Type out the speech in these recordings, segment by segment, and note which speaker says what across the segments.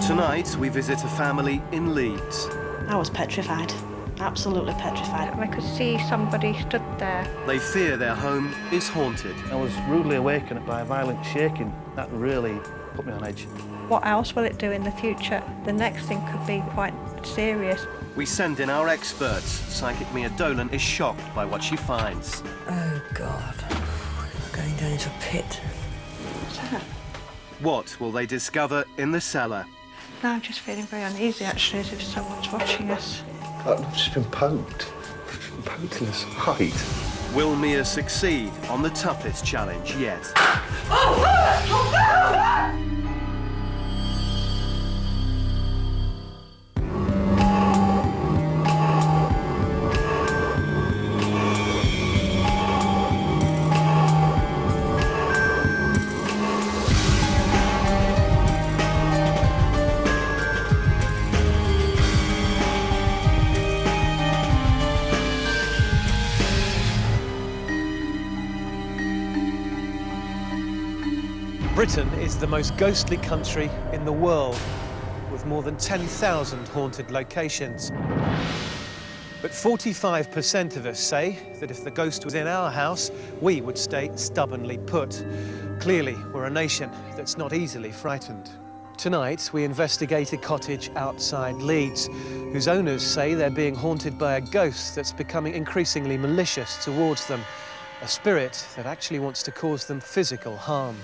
Speaker 1: Tonight, we visit a family in Leeds.
Speaker 2: I was petrified, absolutely petrified.
Speaker 3: I could see somebody stood there.
Speaker 1: They fear their home is haunted.
Speaker 4: I was rudely awakened by a violent shaking. That really put me on edge.
Speaker 3: What else will it do in the future? The next thing could be quite serious.
Speaker 1: We send in our experts. Psychic Mia Dolan is shocked by what she finds.
Speaker 5: Oh, God. We're going down into a pit.
Speaker 1: What will they discover in the cellar?
Speaker 3: Now I'm just feeling very uneasy, actually, as if someone's watching us.
Speaker 6: I've just been poked. Poked in the side.
Speaker 1: Will Mia succeed on the toughest challenge yet?
Speaker 7: Britain is the most ghostly country in the world, with more than 10,000 haunted locations. But 45% of us say that if the ghost was in our house, we would stay stubbornly put. Clearly, we're a nation that's not easily frightened. Tonight, we investigate a cottage outside Leeds, whose owners say they're being haunted by a ghost that's becoming increasingly malicious towards them, a spirit that actually wants to cause them physical harm.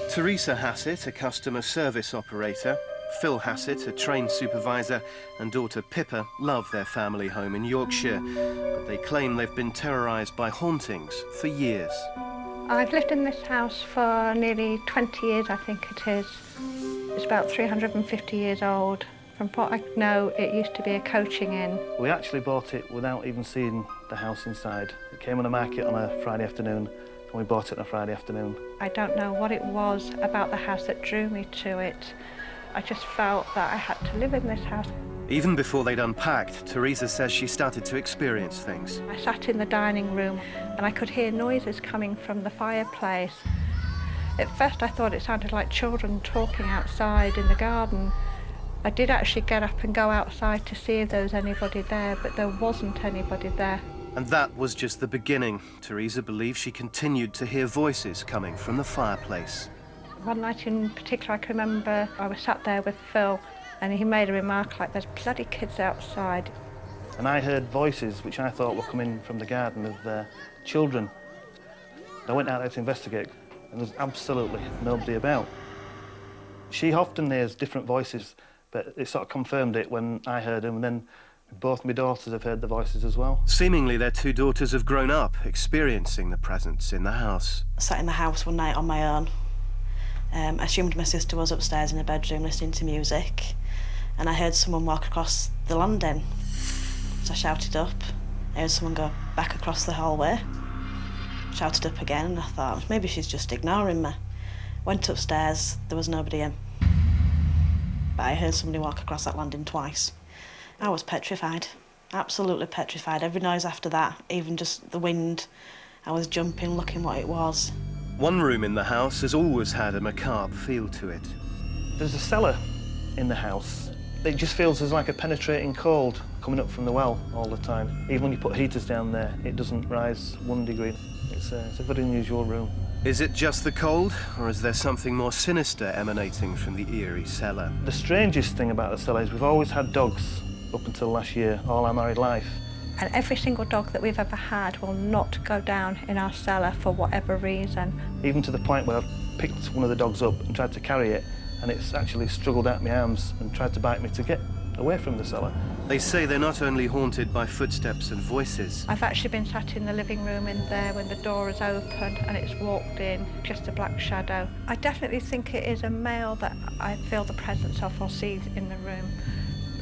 Speaker 1: Teresa Hassett, a customer service operator, Phil Hassett, a train supervisor, and daughter Pippa love their family home in Yorkshire, but they claim they've been terrorised by hauntings for years.
Speaker 3: I've lived in this house for nearly 20 years, I think it is. It's about 350 years old. From what I know, it used to be a coaching inn.
Speaker 4: We actually bought it without even seeing the house inside. It came on the market on a Friday afternoon, and we bought it on a Friday afternoon.
Speaker 3: I don't know what it was about the house that drew me to it. I just felt that I had to live in this house.
Speaker 1: Even before they'd unpacked, Teresa says she started to experience things.
Speaker 3: I sat in the dining room and I could hear noises coming from the fireplace. At first I thought it sounded like children talking outside in the garden. I did actually get up and go outside to see if there was anybody there, but there wasn't anybody there.
Speaker 1: And that was just the beginning. Teresa believes she continued to hear voices coming from the fireplace.
Speaker 3: One night in particular, I can remember I was sat there with Phil and he made a remark like, "There's bloody kids outside."
Speaker 4: And I heard voices which I thought were coming from the garden of children. I went out there to investigate and there's absolutely nobody about. She often hears different voices, but it sort of confirmed it when I heard them, and then both my daughters have heard the voices as well.
Speaker 1: Seemingly, their two daughters have grown up, experiencing the presence in the house.
Speaker 2: I sat in the house one night on my own. I assumed my sister was upstairs in her bedroom listening to music, and I heard someone walk across the landing. So I shouted up. I heard someone go back across the hallway. Shouted up again, and I thought, maybe she's just ignoring me. Went upstairs, there was nobody in. But I heard somebody walk across that landing twice. I was petrified, absolutely petrified. Every noise after that, even just the wind, I was jumping, looking what it was.
Speaker 1: One room in the house has always had a macabre feel to it.
Speaker 4: There's a cellar in the house. It just feels there's like a penetrating cold coming up from the well all the time. Even when you put heaters down there, it doesn't rise 1 degree. It's a very unusual room.
Speaker 1: Is it just the cold, or is there something more sinister emanating from the eerie cellar?
Speaker 4: The strangest thing about the cellar is we've always had dogs up until last year, all our married life.
Speaker 3: And every single dog that we've ever had will not go down in our cellar for whatever reason.
Speaker 4: Even to the point where I've picked one of the dogs up and tried to carry it, and it's actually struggled out my arms and tried to bite me to get away from the cellar.
Speaker 1: They say they're not only haunted by footsteps and voices.
Speaker 3: I've actually been sat in the living room in there when the door is open and it's walked in, just a black shadow. I definitely think it is a male that I feel the presence of or see in the room.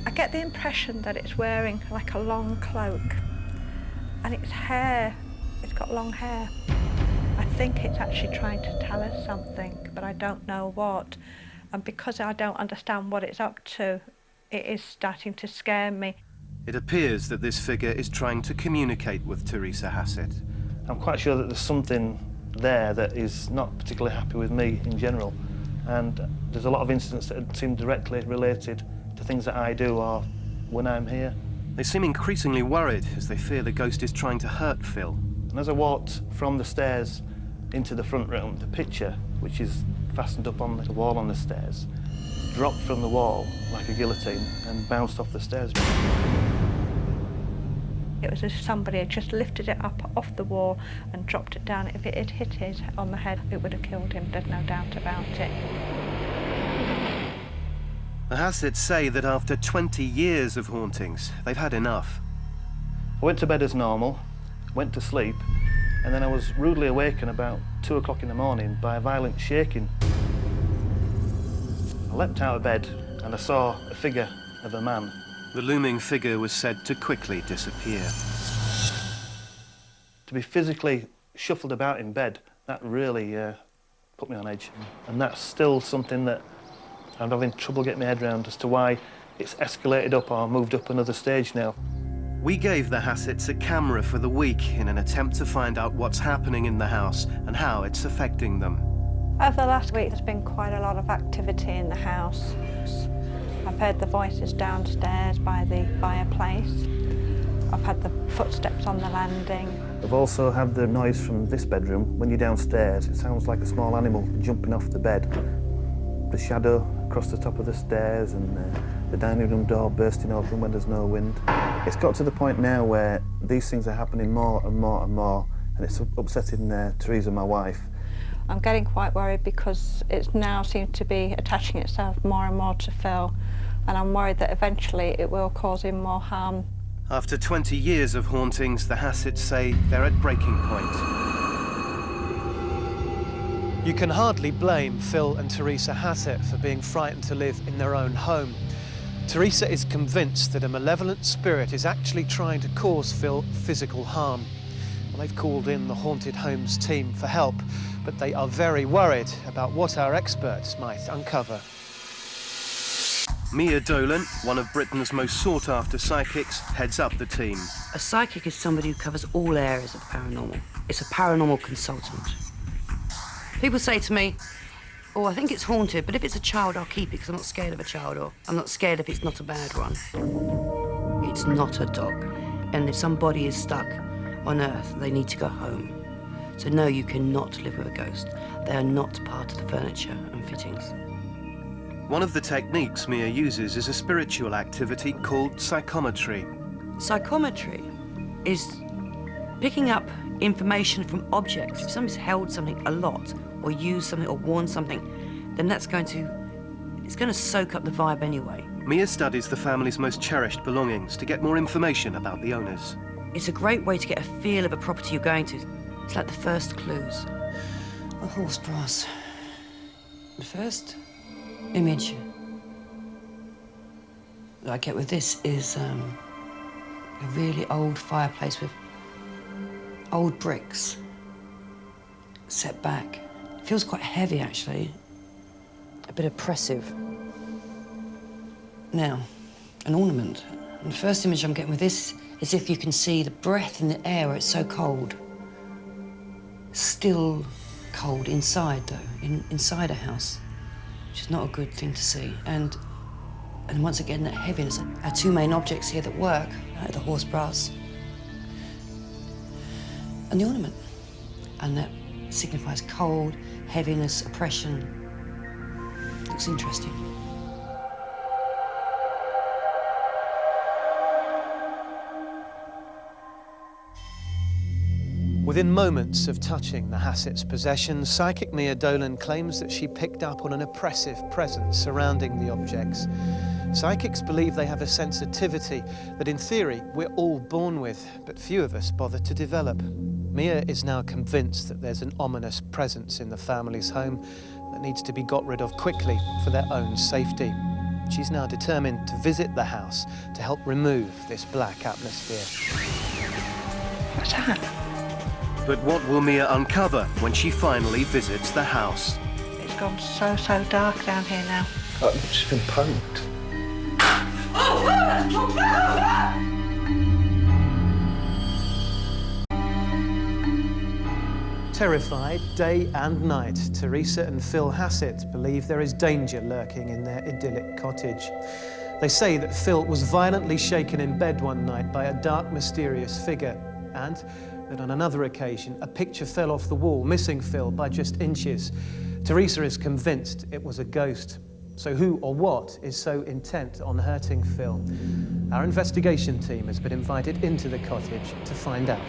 Speaker 3: I get the impression that it's wearing like a long cloak, and its hair, it's got long hair. I think it's actually trying to tell us something, but I don't know what. And because I don't understand what it's up to, it is starting to scare me.
Speaker 1: It appears that this figure is trying to communicate with Teresa Hassett.
Speaker 4: I'm quite sure that there's something there that is not particularly happy with me in general. and there's a lot of incidents that seem directly related to things that I do or when I'm here.
Speaker 1: They seem increasingly worried as they fear the ghost is trying to hurt Phil.
Speaker 4: And as I walked from the stairs into the front room, the picture, which is fastened up on the wall on the stairs, dropped from the wall like a guillotine and bounced off the stairs.
Speaker 3: It was as if somebody had just lifted it up off the wall and dropped it down. If it had hit it on the head, it would have killed him, there's no doubt about it.
Speaker 1: The Hassets say that after 20 years of hauntings, they've had enough.
Speaker 4: I went to bed as normal, went to sleep, and then I was rudely awakened about 2 o'clock in the morning by a violent shaking. I leapt out of bed and I saw a figure of a man.
Speaker 1: The looming figure was said to quickly disappear.
Speaker 4: To be physically shuffled about in bed, that really put me on edge. And that's still something that I'm having trouble getting my head around as to why it's escalated up or moved up another stage now.
Speaker 1: We gave the Hassets a camera for the week in an attempt to find out what's happening in the house and how it's affecting them.
Speaker 3: Over the last week, there's been quite a lot of activity in the house. I've heard the voices downstairs by the fireplace. I've had the footsteps on the landing.
Speaker 4: I've also had the noise from this bedroom. When you're downstairs, it sounds like a small animal jumping off the bed. The shadow across the top of the stairs and the dining room door bursting open when there's no wind. It's got to the point now where these things are happening more and more and more, and it's upsetting Teresa, my wife.
Speaker 3: I'm getting quite worried because it now seems to be attaching itself more and more to Phil, and I'm worried that eventually it will cause him more harm.
Speaker 1: After 20 years of hauntings, the Hassets say they're at breaking point.
Speaker 7: You can hardly blame Phil and Teresa Hassett for being frightened to live in their own home. Teresa is convinced that a malevolent spirit is actually trying to cause Phil physical harm. Well, they've called in the Haunted Homes team for help, but they are very worried about what our experts might uncover.
Speaker 1: Mia Dolan, one of Britain's most sought-after psychics, heads up the team.
Speaker 5: A psychic is somebody who covers all areas of paranormal. It's a paranormal consultant. People say to me, oh, I think it's haunted, but if it's a child, I'll keep it because I'm not scared of a child, or I'm not scared if it's not a bad one. It's not a dog. And if somebody is stuck on Earth, they need to go home. So no, you cannot live with a ghost. They are not part of the furniture and fittings.
Speaker 1: One of the techniques Mia uses is a spiritual activity called psychometry.
Speaker 5: Psychometry is picking up information from objects. If somebody's held something a lot, or used something, or worn something, then it's going to soak up the vibe anyway.
Speaker 1: Mia studies the family's most cherished belongings to get more information about the owners.
Speaker 5: It's a great way to get a feel of a property you're going to. It's like the first clues. A horse brass. The first image that I get with this is a really old fireplace with old bricks set back. It feels quite heavy, actually. A bit oppressive. Now, an ornament. And the first image I'm getting with this is if you can see the breath in the air where it's so cold. Still cold inside, though, inside a house, which is not a good thing to see. And once again, that heaviness. Our two main objects here that work are the horse brass and the ornament. And that signifies cold, heaviness, oppression. Looks interesting.
Speaker 7: Within moments of touching the Hassett's possessions, psychic Mia Dolan claims that she picked up on an oppressive presence surrounding the objects. Psychics believe they have a sensitivity that, in theory, we're all born with, but few of us bother to develop. Mia is now convinced that there's an ominous presence in the family's home that needs to be got rid of quickly for their own safety. She's now determined to visit the house to help remove this black atmosphere.
Speaker 3: What's that?
Speaker 1: But what will Mia uncover when she finally visits the house?
Speaker 3: It's gone so dark down here now.
Speaker 6: I've just been poked.
Speaker 7: Terrified day and night, Teresa and Phil Hassett believe there is danger lurking in their idyllic cottage. They say that Phil was violently shaken in bed one night by a dark, mysterious figure, and that on another occasion, a picture fell off the wall, missing Phil by just inches. Teresa is convinced it was a ghost. So who or what is so intent on hurting Phil? Our investigation team has been invited into the cottage to find out.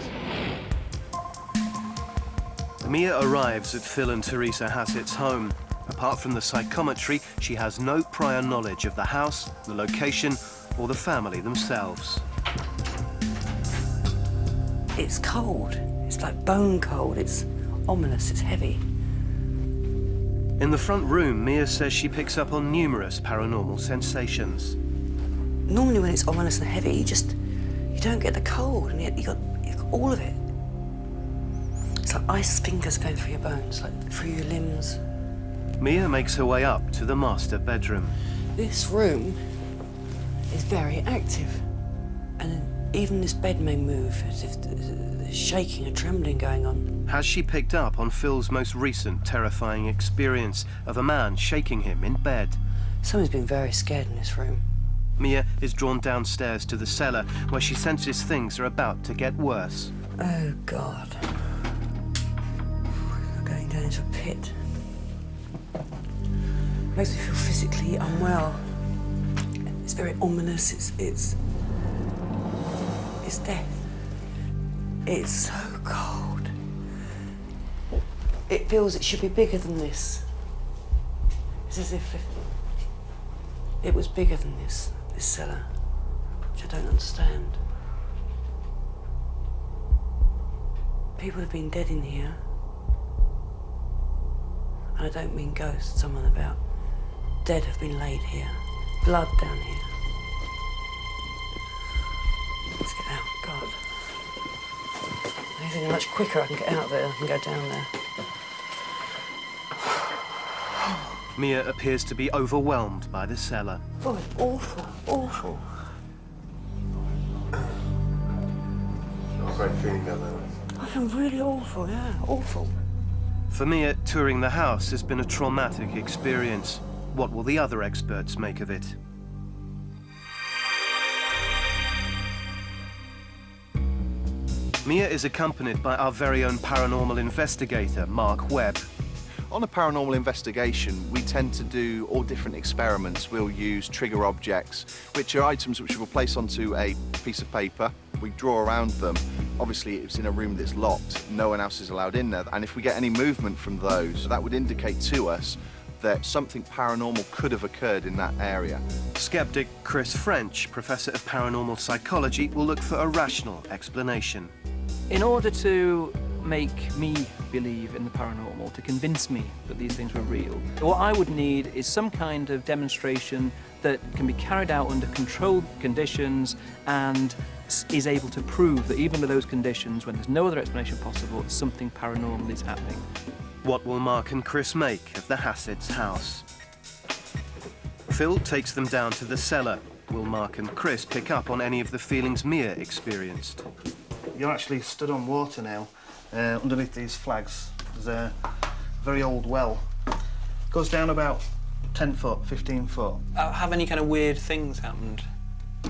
Speaker 1: Mia arrives at Phil and Teresa Hassett's home. Apart from the psychometry, she has no prior knowledge of the house, the location, or the family themselves.
Speaker 5: It's cold. It's like bone cold. It's ominous. It's heavy.
Speaker 1: In the front room, Mia says she picks up on numerous paranormal sensations.
Speaker 5: Normally when it's ominous and heavy, you don't get the cold, and yet you got all of it. It's like ice fingers going through your bones, like through your limbs.
Speaker 1: Mia makes her way up to the master bedroom.
Speaker 5: This room is very active, and even this bed may move as if there's shaking and trembling going on.
Speaker 1: Has she picked up on Phil's most recent terrifying experience of a man shaking him in bed?
Speaker 5: Someone's been very scared in this room.
Speaker 1: Mia is drawn downstairs to the cellar, where she senses things are about to get worse.
Speaker 5: Oh, God. I'm going down into a pit. Makes me feel physically unwell. It's very ominous. It's death. It's so cold. It feels it should be bigger than this. It's as if it was bigger than this cellar, which I don't understand. People have been dead in here. And I don't mean ghosts, I'm on about dead have been laid here. Blood down here. Let's get out, God. Anything much quicker I can get out there, I can go down there.
Speaker 1: Mia appears to be overwhelmed by the cellar.
Speaker 5: Oh, it's awful, awful.
Speaker 6: Not a great feeling down there.
Speaker 5: I feel really awful, yeah, awful.
Speaker 1: For Mia, touring the house has been a traumatic experience. What will the other experts make of it? Mia is accompanied by our very own paranormal investigator, Mark Webb.
Speaker 8: On a paranormal investigation, we tend to do all different experiments. We'll use trigger objects, which are items which we'll place onto a piece of paper. We draw around them. Obviously, it's in a room that's locked. No one else is allowed in there. And if we get any movement from those, that would indicate to us that something paranormal could have occurred in that area.
Speaker 1: Skeptic Chris French, Professor of Paranormal Psychology, will look for a rational explanation.
Speaker 9: In order to make me believe in the paranormal, to convince me that these things were real, what I would need is some kind of demonstration that can be carried out under controlled conditions and is able to prove that even under those conditions, when there's no other explanation possible, something paranormal is happening.
Speaker 1: What will Mark and Chris make of the Hassett's house? Phil takes them down to the cellar. Will Mark and Chris pick up on any of the feelings Mia experienced?
Speaker 4: You're actually stood on water now. Underneath these flags, there's a very old well. It goes down about 10 foot, 15 foot.
Speaker 9: Have any kind of weird things happened?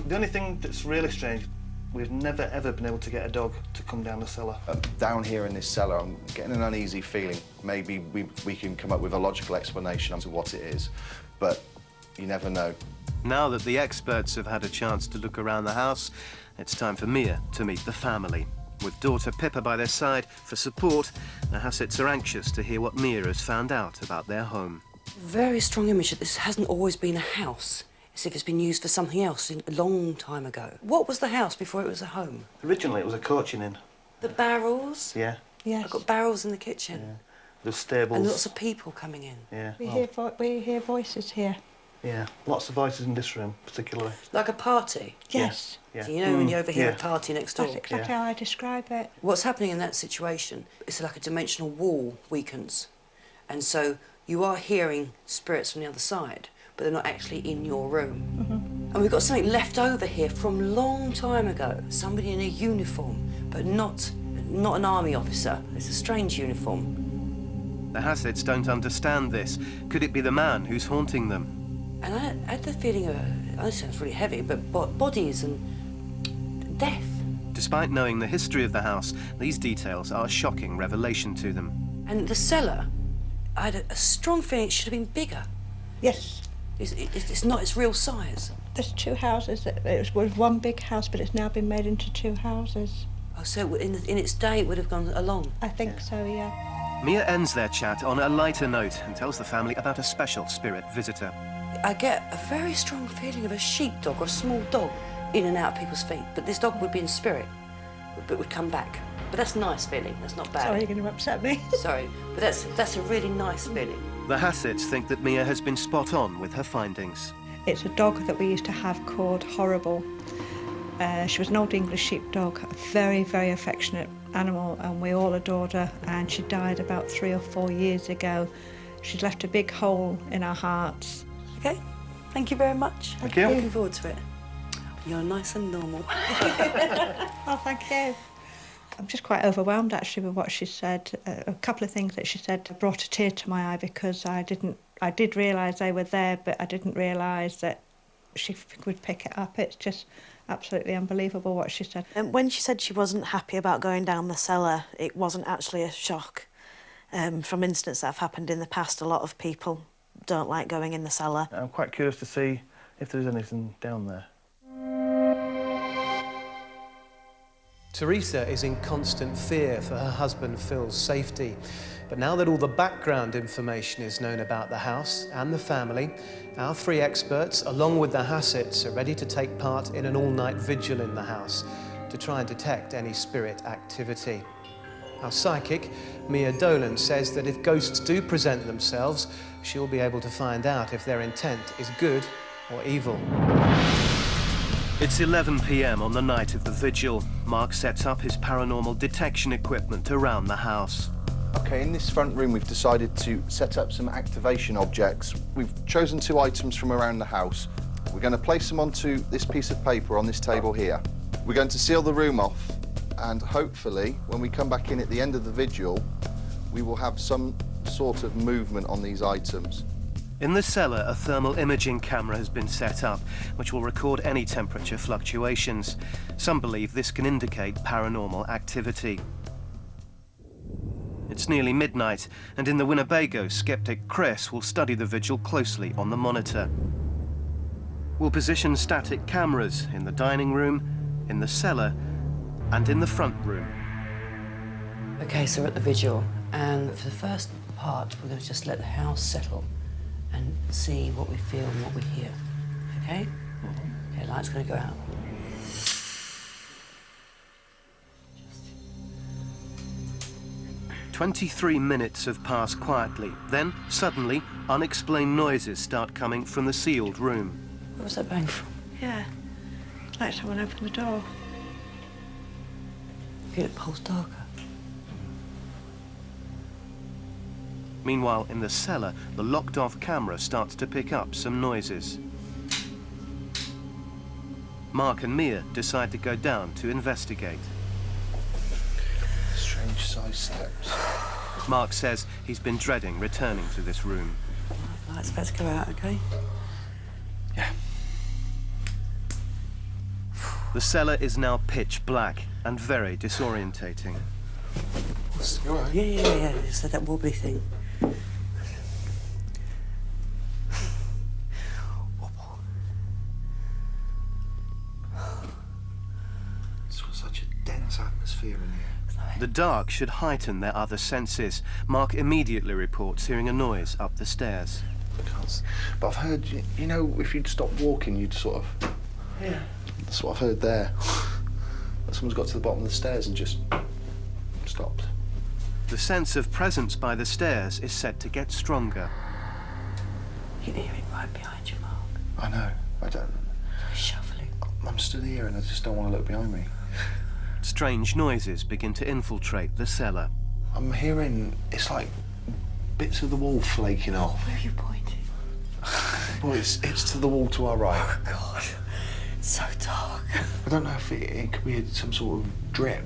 Speaker 4: The only thing that's really strange, we've never ever been able to get a dog to come down the cellar.
Speaker 8: Down here in this cellar, I'm getting an uneasy feeling. Maybe we can come up with a logical explanation as to what it is, but you never know.
Speaker 1: Now that the experts have had a chance to look around the house, it's time for Mia to meet the family. With daughter Pippa by their side for support, the Hassetts are anxious to hear what Mia has found out about their home.
Speaker 5: Very strong image that this hasn't always been a house. As if it's been used for something else a long time ago. What was the house before it was a home?
Speaker 4: Originally, it was a coaching inn.
Speaker 5: The barrels?
Speaker 4: Yeah.
Speaker 2: Yes.
Speaker 5: I've got barrels in the kitchen.
Speaker 4: Yeah. There's stables.
Speaker 5: And lots of people coming in.
Speaker 4: Yeah.
Speaker 2: We hear voices here.
Speaker 4: Yeah. Lots of voices in this room, particularly.
Speaker 5: Like a party?
Speaker 2: Yes.
Speaker 4: Yeah.
Speaker 5: So you know when you overhear
Speaker 4: yeah.
Speaker 5: a party next door?
Speaker 2: That's exactly how I describe it.
Speaker 5: What's happening in that situation is like a dimensional wall weakens. And so you are hearing spirits from the other side, but they're not actually in your room. Mm-hmm. And we've got something left over here from a long time ago. Somebody in a uniform, but not not an army officer. It's a strange uniform.
Speaker 1: The Hassets don't understand this. Could it be the man who's haunting them?
Speaker 5: And I had the feeling of, I know it sounds really heavy, but bodies and death.
Speaker 1: Despite knowing the history of the house, these details are a shocking revelation to them.
Speaker 5: And the cellar, I had a strong feeling it should have been bigger.
Speaker 3: Yes.
Speaker 5: It's not its real size.
Speaker 3: There's two houses. It was one big house, but it's now been made into two houses.
Speaker 5: Oh, so in its day it would have gone along?
Speaker 3: I think so, yeah.
Speaker 1: Mia ends their chat on a lighter note and tells the family about a special spirit visitor.
Speaker 5: I get a very strong feeling of a sheepdog or a small dog in and out of people's feet, but this dog would be in spirit, but would come back. But that's a nice feeling, that's not bad.
Speaker 3: Sorry, you're going to upset me.
Speaker 5: Sorry, but that's a really nice feeling.
Speaker 1: The Hassets think that Mia has been spot on with her findings.
Speaker 3: It's a dog that we used to have called Horrible. She was an old English sheepdog, a very, very affectionate animal, and we all adored her, and she died about 3 or 4 years ago. She's left a big hole in our hearts.
Speaker 5: Okay, thank you very much.
Speaker 4: Thank you.
Speaker 5: Looking forward to it. You're nice and normal.
Speaker 3: Oh, thank you. I'm just quite overwhelmed, actually, with what she said. A couple of things that she said brought a tear to my eye because I did realise they were there, but I didn't realise that she would pick it up. It's just absolutely unbelievable what she said.
Speaker 2: And when she said she wasn't happy about going down the cellar, it wasn't actually a shock. From incidents that have happened in the past, a lot of people don't like going in the cellar.
Speaker 4: I'm quite curious to see if there's anything down there.
Speaker 7: Teresa is in constant fear for her husband Phil's safety. But now that all the background information is known about the house and the family, our 3 experts, along with the Hassets, are ready to take part in an all-night vigil in the house to try and detect any spirit activity. Our psychic, Mia Dolan, says that if ghosts do present themselves, she'll be able to find out if their intent is good or evil.
Speaker 1: It's 11 p.m. on the night of the vigil. Mark sets up his paranormal detection equipment around the house.
Speaker 8: Okay, in this front room we've decided to set up some activation objects. We've chosen 2 items from around the house. We're going to place them onto this piece of paper on this table here. We're going to seal the room off, and hopefully when we come back in at the end of the vigil we will have some sort of movement on these items.
Speaker 1: In the cellar, a thermal imaging camera has been set up, which will record any temperature fluctuations. Some believe this can indicate paranormal activity. It's nearly midnight, and in the Winnebago, skeptic Chris will study the vigil closely on the monitor. We'll position static cameras in the dining room, in the cellar, and in the front room.
Speaker 5: Okay, so we're at the vigil, and for the first part, we're going to just let the house settle and see what we feel and what we hear. Okay? Okay, light's going to go out.
Speaker 1: 23 minutes have passed quietly. Then, suddenly, unexplained noises start coming from the sealed room.
Speaker 5: Where was that bang from?
Speaker 3: Yeah, it's like someone opened the door.
Speaker 5: I feel it pulse darker.
Speaker 1: Meanwhile, in the cellar, the locked-off camera starts to pick up some noises. Mark and Mia decide to go down to investigate.
Speaker 6: Strange size steps.
Speaker 1: Mark says he's been dreading returning to this room.
Speaker 5: Light's about to go out, okay?
Speaker 6: Yeah.
Speaker 1: The cellar is now pitch black and very disorientating.
Speaker 6: You all right?
Speaker 5: Yeah. It's that wobbly thing.
Speaker 6: It's such a dense atmosphere in here.
Speaker 1: The dark should heighten their other senses. Mark immediately reports hearing a noise up the stairs.
Speaker 6: But I've heard, you know, if you'd stop walking, you'd sort of...
Speaker 5: Yeah.
Speaker 6: That's what I've heard there. That someone's got to the bottom of the stairs and just stopped.
Speaker 1: The sense of presence by the stairs is said to get stronger.
Speaker 5: You can hear it right behind you, Mark.
Speaker 6: I know. I don't...
Speaker 5: It's shuffling.
Speaker 6: I'm stood here and I just don't want to look behind me.
Speaker 1: Strange noises begin to infiltrate the cellar.
Speaker 6: I'm hearing... It's like bits of the wall flaking off.
Speaker 5: Where are you pointing?
Speaker 6: Well, it's to the wall to our right.
Speaker 5: Oh, God. It's so dark.
Speaker 6: I don't know if it could be some sort of drip,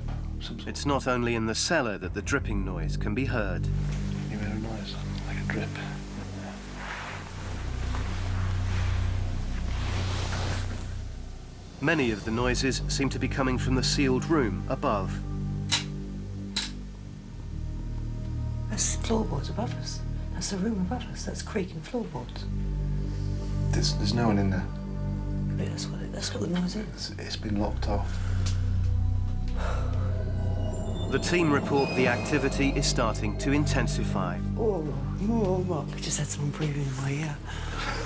Speaker 1: It's not only in the cellar that the dripping noise can be heard.
Speaker 6: You hear a noise, like a drip.
Speaker 1: Many of the noises seem to be coming from the sealed room above.
Speaker 5: That's floorboards above us. That's the room above us. That's creaking floorboards.
Speaker 6: There's no one in there.
Speaker 5: But that's what the noise is.
Speaker 6: It's been locked off.
Speaker 1: The team report the activity is starting to intensify.
Speaker 5: Oh, Mark. I just had someone breathing in my ear.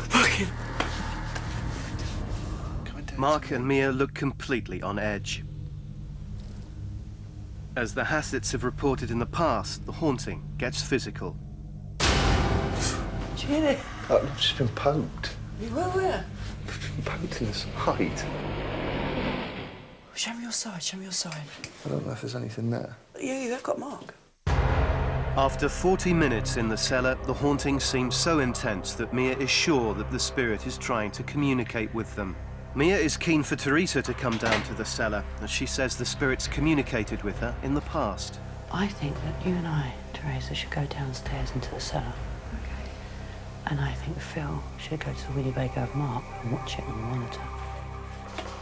Speaker 5: Fucking.
Speaker 1: Mark and Mia look completely on edge. As the Hassets have reported in the past, the haunting gets physical.
Speaker 5: Did you hear it?
Speaker 6: Oh, I've just been poked.
Speaker 5: You were where?
Speaker 6: Poked in the side.
Speaker 5: Show me your side, show me your side.
Speaker 6: I don't know if there's anything there.
Speaker 5: Yeah, you have got Mark.
Speaker 1: After 40 minutes in the cellar, the haunting seems so intense that Mia is sure that the spirit is trying to communicate with them. Mia is keen for Teresa to come down to the cellar, as she says the spirit's communicated with her in the past.
Speaker 5: I think that you and I, Teresa, should go downstairs into the cellar.
Speaker 3: Okay.
Speaker 5: And I think Phil should go to the Willie Baker of Mark and watch it on the monitor.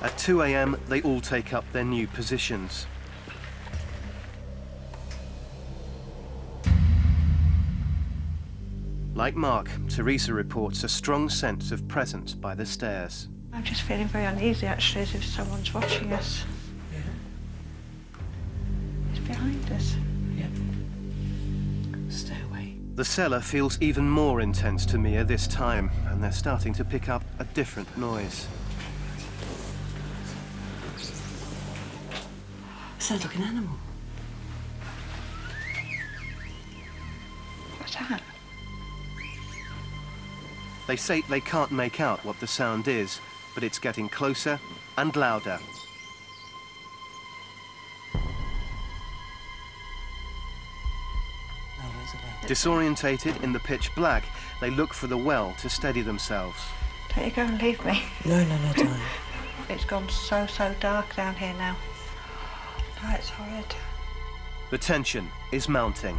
Speaker 1: At 2 a.m, they all take up their new positions. Like Mark, Teresa reports a strong sense of presence by the stairs.
Speaker 3: I'm just feeling very uneasy, actually, as if someone's watching us.
Speaker 5: Yeah.
Speaker 3: It's behind us.
Speaker 5: Yep. Stay away.
Speaker 1: The cellar feels even more intense to Mia this time, and they're starting to pick up a different noise.
Speaker 5: Sounds like an animal.
Speaker 3: What's that?
Speaker 1: They say they can't make out what the sound is, but it's getting closer and louder. Disorientated in the pitch black, they look for the well to steady themselves.
Speaker 3: Don't you go and leave me.
Speaker 5: No, darling.
Speaker 3: It's gone so dark down here now. Oh, it's horrid.
Speaker 1: The tension is mounting.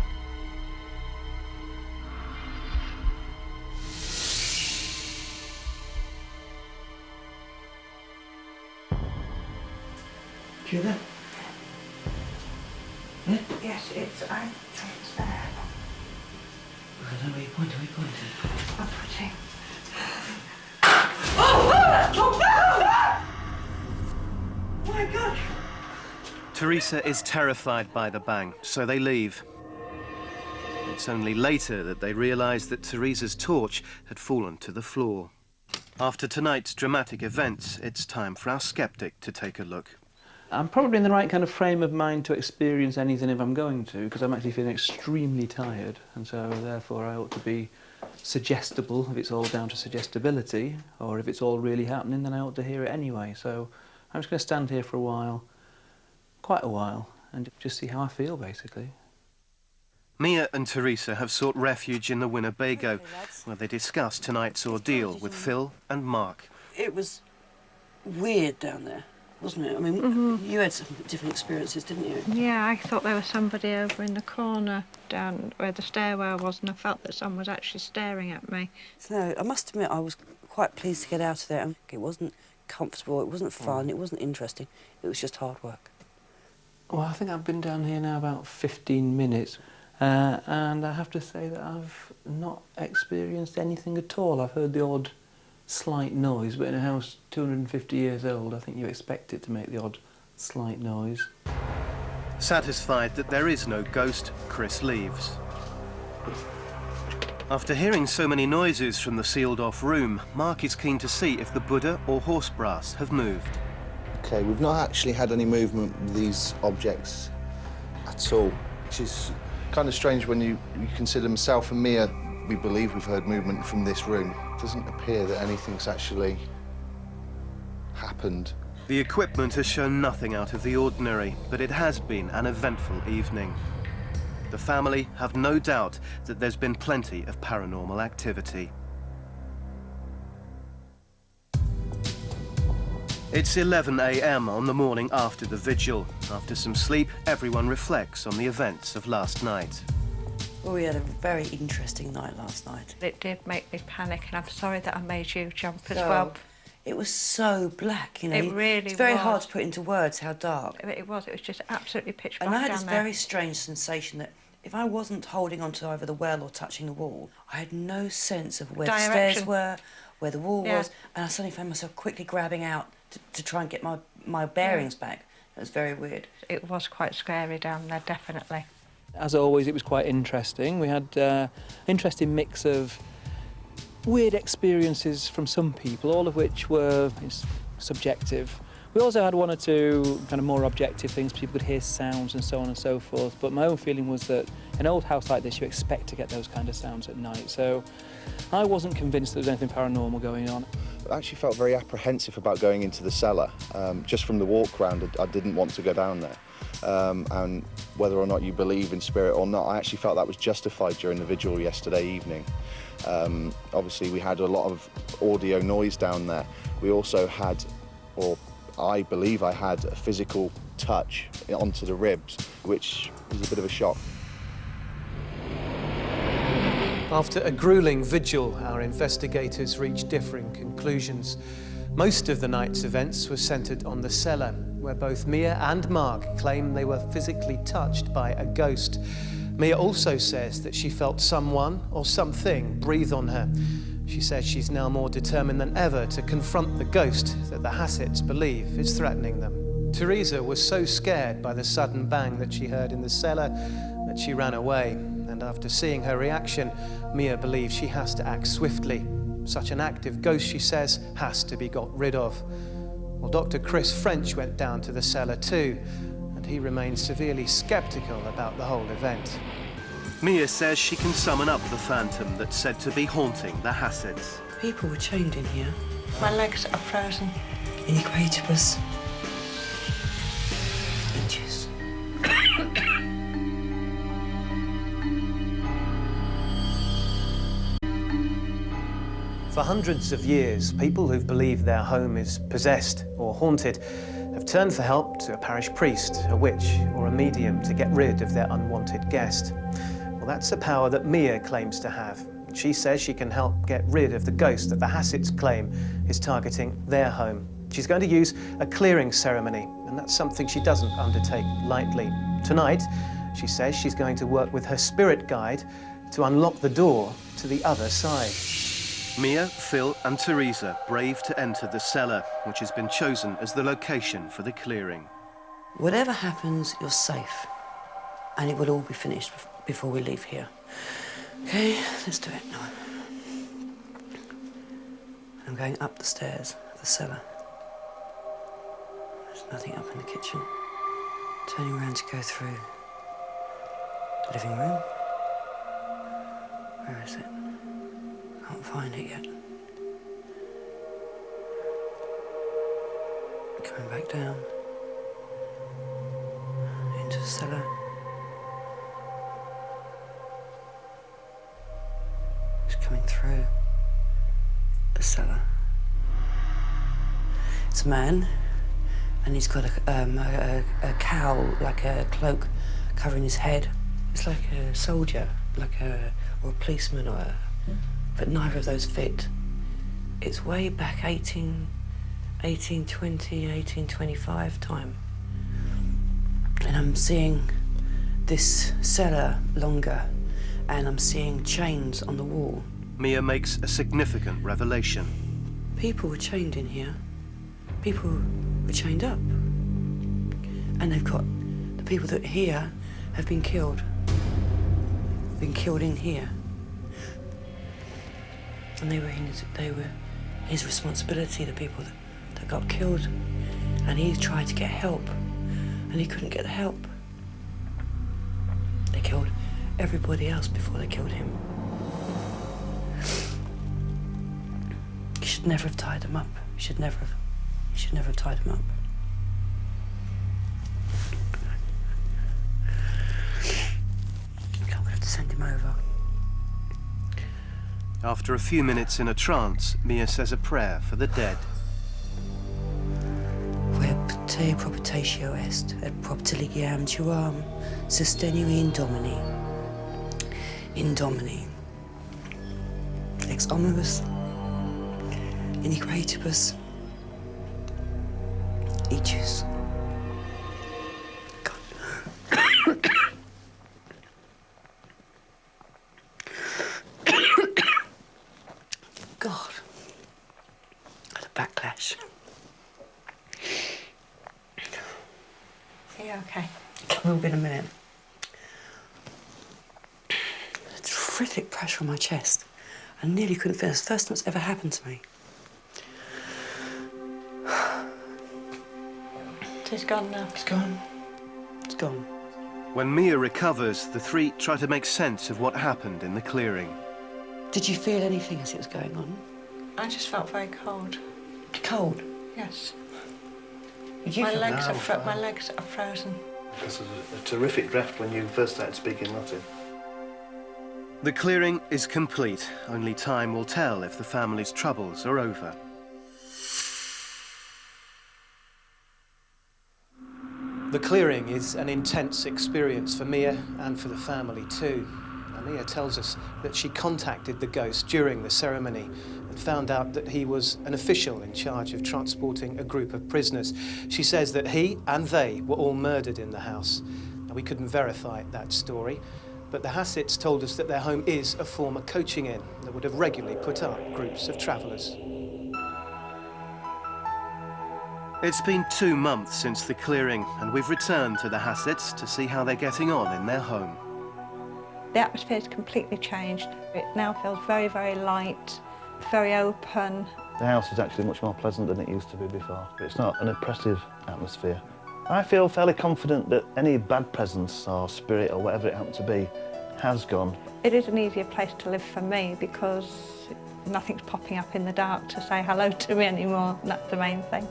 Speaker 5: Do you hear that? Yeah?
Speaker 3: Yes, it's there.
Speaker 5: I don't know where you're pointing.
Speaker 3: I'm putting. Oh my God!
Speaker 1: Teresa is terrified by the bang, so they leave. It's only later that they realise that Teresa's torch had fallen to the floor. After tonight's dramatic events, it's time for our skeptic to take a look.
Speaker 9: I'm probably in the right kind of frame of mind to experience anything if I'm going to, because I'm actually feeling extremely tired, and so therefore I ought to be suggestible if it's all down to suggestibility, or if it's all really happening, then I ought to hear it anyway. So I'm just going to stand here for a while, quite a while, and just see how I feel, basically.
Speaker 1: Mia and Teresa have sought refuge in the Winnebago, where they discuss tonight's ordeal with Phil and Mark.
Speaker 5: It was weird down there, wasn't it? I mean, you had some different experiences, didn't you?
Speaker 3: Yeah, I thought there was somebody over in the corner down where the stairwell was, and I felt that someone was actually staring at me.
Speaker 5: No, I must admit I was quite pleased to get out of there. It wasn't comfortable, it wasn't fun, it wasn't interesting. It was just hard work.
Speaker 9: Well, I think I've been down here now about 15 minutes. And I have to say that I've not experienced anything at all. I've heard the odd slight noise, but in a house 250 years old, I think you expect it to make the odd slight noise.
Speaker 1: Satisfied that there is no ghost, Chris leaves. After hearing so many noises from the sealed-off room, Mark is keen to see if the Buddha or horse brass have moved.
Speaker 6: Okay, we've not actually had any movement with these objects at all, which is kind of strange when you consider myself and Mia, we believe we've heard movement from this room. It doesn't appear that anything's actually happened.
Speaker 1: The equipment has shown nothing out of the ordinary, but it has been an eventful evening. The family have no doubt that there's been plenty of paranormal activity. It's 11 a.m. on the morning after the vigil. After some sleep, everyone reflects on the events of last night.
Speaker 5: Well, we had a very interesting night last night.
Speaker 3: It did make me panic, and I'm sorry that I made you jump as
Speaker 5: So,
Speaker 3: well.
Speaker 5: It was so black, you know.
Speaker 3: It really
Speaker 5: It's very
Speaker 3: was.
Speaker 5: hard to put into words how dark.
Speaker 3: It was just absolutely pitch black
Speaker 5: And I had
Speaker 3: down
Speaker 5: this
Speaker 3: there.
Speaker 5: very strange sensation that if I wasn't holding onto either the well or touching the wall, I had no sense of where the
Speaker 3: Direction.
Speaker 5: stairs were, where the wall
Speaker 3: Yeah.
Speaker 5: was, and I suddenly found myself quickly grabbing out to try and get my bearings back. It was very weird.
Speaker 3: It was quite scary down there, definitely.
Speaker 9: As always, it was quite interesting. We had an interesting mix of weird experiences from some people, all of which were subjective. We also had one or two kind of more objective things. People could hear sounds and so on and so forth. But my own feeling was that in an old house like this, you expect to get those kind of sounds at night. So I wasn't convinced there was anything paranormal going on.
Speaker 8: I actually felt very apprehensive about going into the cellar. Just from the walk round, I didn't want to go down there. And whether or not you believe in spirit or not, I actually felt that was justified during the vigil yesterday evening. Obviously, we had a lot of audio noise down there. We also had, or I believe I had, a physical touch onto the ribs, which was a bit of a shock.
Speaker 7: After a gruelling vigil, our investigators reached differing conclusions. Most of the night's events were centred on the cellar, where both Mia and Mark claim they were physically touched by a ghost. Mia also says that she felt someone or something breathe on her. She says she's now more determined than ever to confront the ghost that the Hassets believe is threatening them. Teresa was so scared by the sudden bang that she heard in the cellar that she ran away. And after seeing her reaction, Mia believes she has to act swiftly. Such an active ghost, she says, has to be got rid of. Well, Dr. Chris French went down to the cellar too, and he remains severely sceptical about the whole event.
Speaker 1: Mia says she can summon up the phantom that's said to be haunting the Hassets.
Speaker 5: People were chained in here.
Speaker 3: My legs are frozen.
Speaker 5: Iniquitibus. Inches.
Speaker 7: For hundreds of years, people who've believed their home is possessed or haunted have turned for help to a parish priest, a witch, or a medium to get rid of their unwanted guest. Well, that's a power that Mia claims to have. She says she can help get rid of the ghost that the Hassets claim is targeting their home. She's going to use a clearing ceremony, and that's something she doesn't undertake lightly. Tonight, she says she's going to work with her spirit guide to unlock the door to the other side.
Speaker 1: Mia, Phil and Teresa brave to enter the cellar, which has been chosen as the location for the clearing.
Speaker 5: Whatever happens, you're safe. And it will all be finished before we leave here. Okay, let's do it now. I'm going up the stairs of the cellar. There's nothing up in the kitchen. Turning around to go through the living room. Where is it? Can't find it yet. Coming back down into the cellar. It's coming through the cellar. It's a man, and he's got a cowl, like a cloak, covering his head. It's like a soldier, or a policeman, but neither of those fit. It's way back 1820, 1825 time. And I'm seeing this cellar longer, and I'm seeing chains on the wall.
Speaker 1: Mia makes a significant revelation.
Speaker 5: People were chained in here. People were chained up. And they've got, the people that are here have been killed. Been killed in here. And they were his responsibility, the people that got killed. And he tried to get help, and he couldn't get the help. They killed everybody else before they killed him. He should never have tied them up. He should never have tied them up. I'm gonna have to send him over.
Speaker 1: After a few minutes in a trance, Mia says a prayer for the dead.
Speaker 5: te propitatio est, et propter ligiam tuam, sustenui in Domini. In Domini. Ex omnibus, in equatibus, ejus. God. Had a backlash.
Speaker 3: Are you okay?
Speaker 5: I will be in a minute. A terrific pressure on my chest. I nearly couldn't feel it. It's the first time it's ever happened to me.
Speaker 3: It's gone now.
Speaker 5: It's gone. It's gone.
Speaker 1: When Mia recovers, the three try to make sense of what happened in the clearing.
Speaker 5: Did you feel anything as it was going on?
Speaker 3: I just felt very cold.
Speaker 5: Cold?
Speaker 3: Yes.
Speaker 5: Did you
Speaker 3: My
Speaker 5: feel
Speaker 3: legs
Speaker 5: that?
Speaker 3: my legs are frozen.
Speaker 4: Because of a terrific draft when you first started speaking Latin.
Speaker 1: The clearing is complete. Only time will tell if the family's troubles are over.
Speaker 7: The clearing is an intense experience for Mia and for the family too. Mia tells us that she contacted the ghost during the ceremony and found out that he was an official in charge of transporting a group of prisoners. She says that he and they were all murdered in the house. Now, we couldn't verify that story, but the Hassets told us that their home is a former coaching inn that would have regularly put up groups of travellers.
Speaker 1: It's been 2 months since the clearing, and we've returned to the Hassets to see how they're getting on in their home.
Speaker 3: The atmosphere has completely changed. It now feels very, very light, very open.
Speaker 4: The house is actually much more pleasant than it used to be before. It's not an oppressive atmosphere. I feel fairly confident that any bad presence or spirit or whatever it happened to be has gone.
Speaker 3: It is an easier place to live for me because nothing's popping up in the dark to say hello to me anymore. That's the main thing.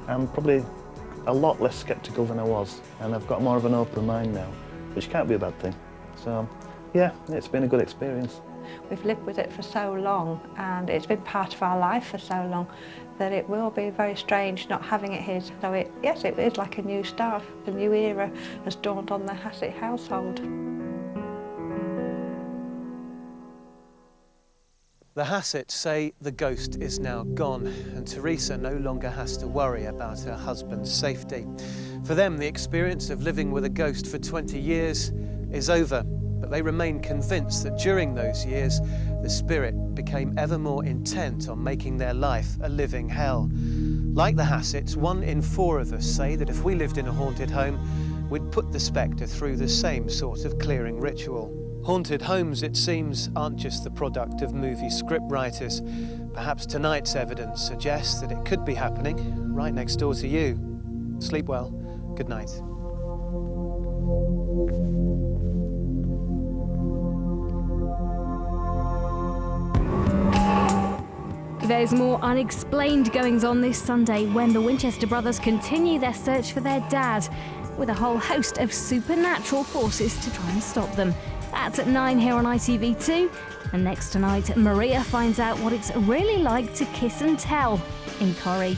Speaker 4: I'm probably a lot less sceptical than I was, and I've got more of an open mind now, which can't be a bad thing. So, yeah, it's been a good experience.
Speaker 3: We've lived with it for so long, and it's been part of our life for so long, that it will be very strange not having it here. So yes, it is like a new start. A new era has dawned on the Hassett household.
Speaker 7: The Hassets say the ghost is now gone, and Teresa no longer has to worry about her husband's safety. For them, the experience of living with a ghost for 20 years is over, but they remain convinced that during those years, the spirit became ever more intent on making their life a living hell. Like the Hassets, 1 in 4 of us say that if we lived in a haunted home, we'd put the spectre through the same sort of clearing ritual. Haunted homes, it seems, aren't just the product of movie scriptwriters. Perhaps tonight's evidence suggests that it could be happening right next door to you. Sleep well. Good night.
Speaker 10: There's more unexplained goings-on this Sunday when the Winchester brothers continue their search for their dad, with a whole host of supernatural forces to try and stop them. That's at 9 here on ITV2. And next tonight, Maria finds out what it's really like to kiss and tell in Corrie.